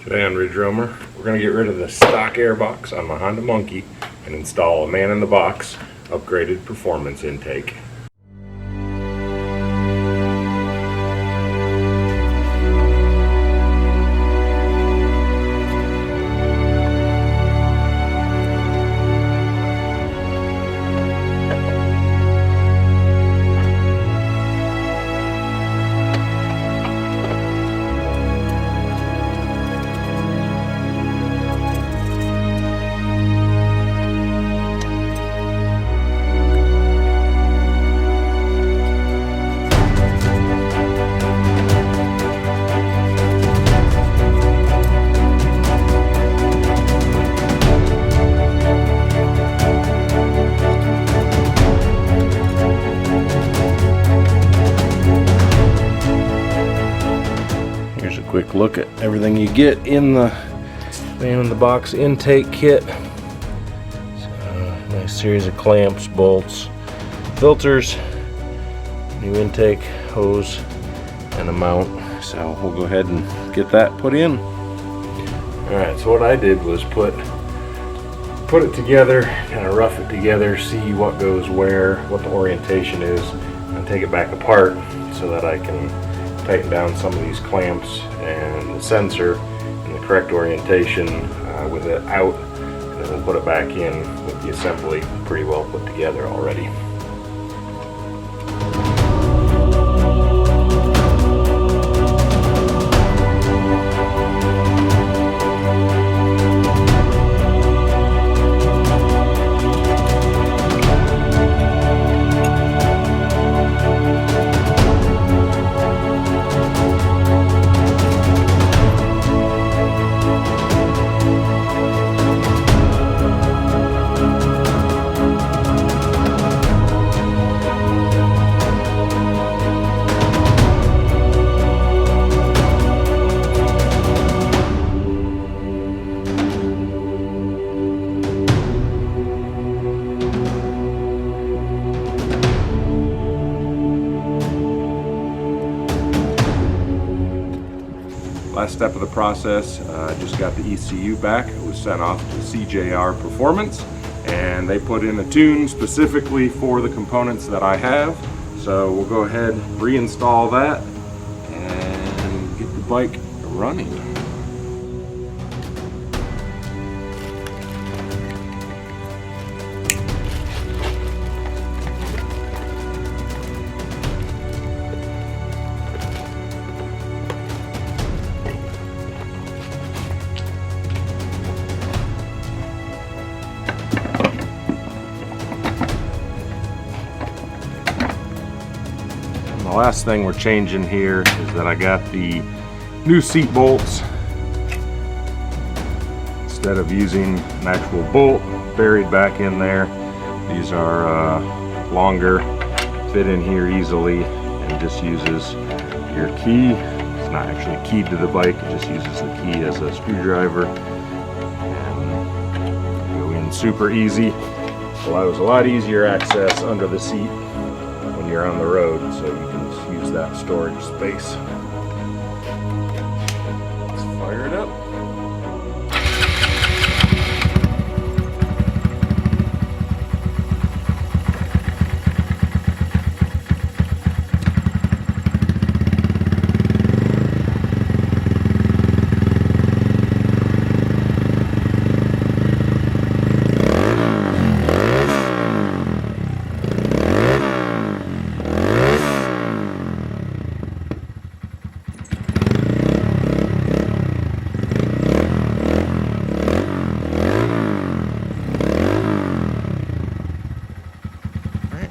Today on Ridge Roamer, we're going to get rid of the stock airbox on my Honda Monkey and install a man-in-the-box upgraded performance intake. Quick look at everything you get in the man-in-the-box intake kit. Nice series of clamps, bolts, filters, new intake hose, and a mount. So we'll go ahead and get that put in. Alright, so what I did was put it together, kind of rough it together, see what goes where, what the orientation is, and take it back apart so that I can tighten down some of these clamps and the sensor in the correct orientation with it out, and then we'll put it back in with the assembly pretty well put together already. Last step of the process, just got the ECU back. It was sent off to CJR Performance, and they put in a tune specifically for the components that I have. So we'll go ahead, reinstall that, and get the bike running. The last thing we're changing here is that I got the new seat bolts. Instead of using an actual bolt buried back in there, these are longer, fit in here easily, and just uses your key. It's not actually keyed to the bike, it just uses the key as a screwdriver, and go in super easy. Allows a lot easier access under the seat when you're on the road, so you can use that storage space. Let's fire it up.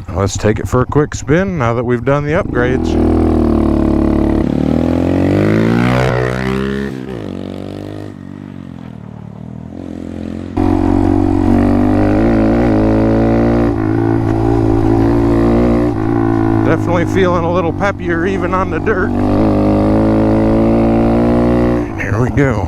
Let's take it for a quick spin now that we've done the upgrades. Definitely feeling a little peppier even on the dirt. Here we go.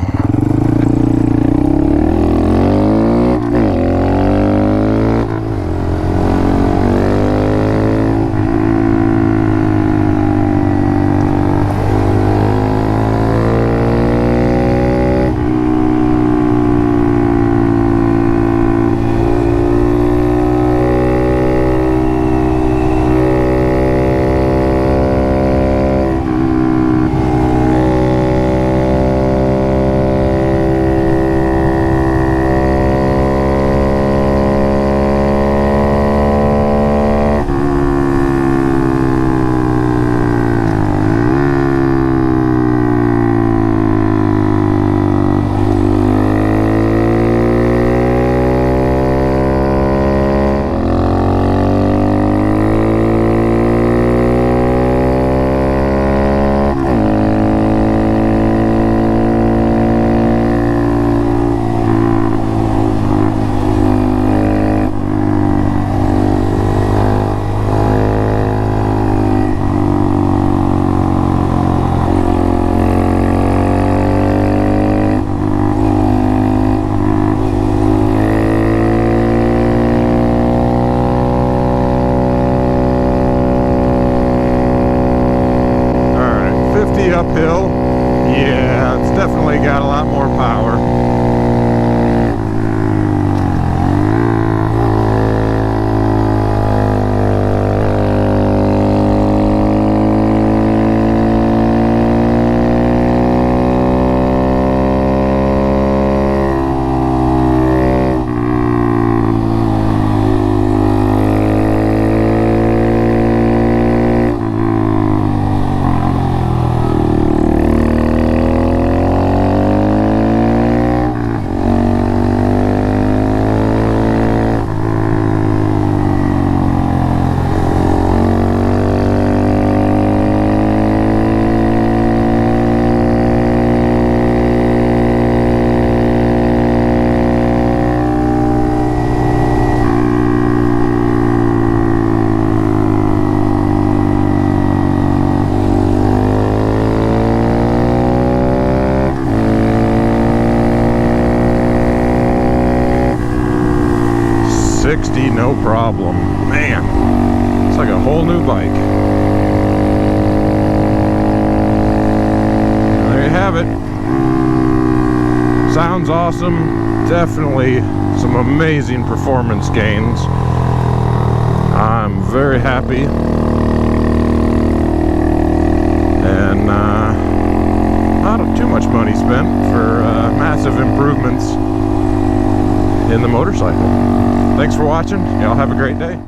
definitely got a lot more power. No problem. Man, it's like a whole new bike. There you have it. Sounds awesome. Definitely some amazing performance gains. I'm very happy. And not too much money spent for massive improvements in the motorcycle. Thanks for watching. Y'all have a great day.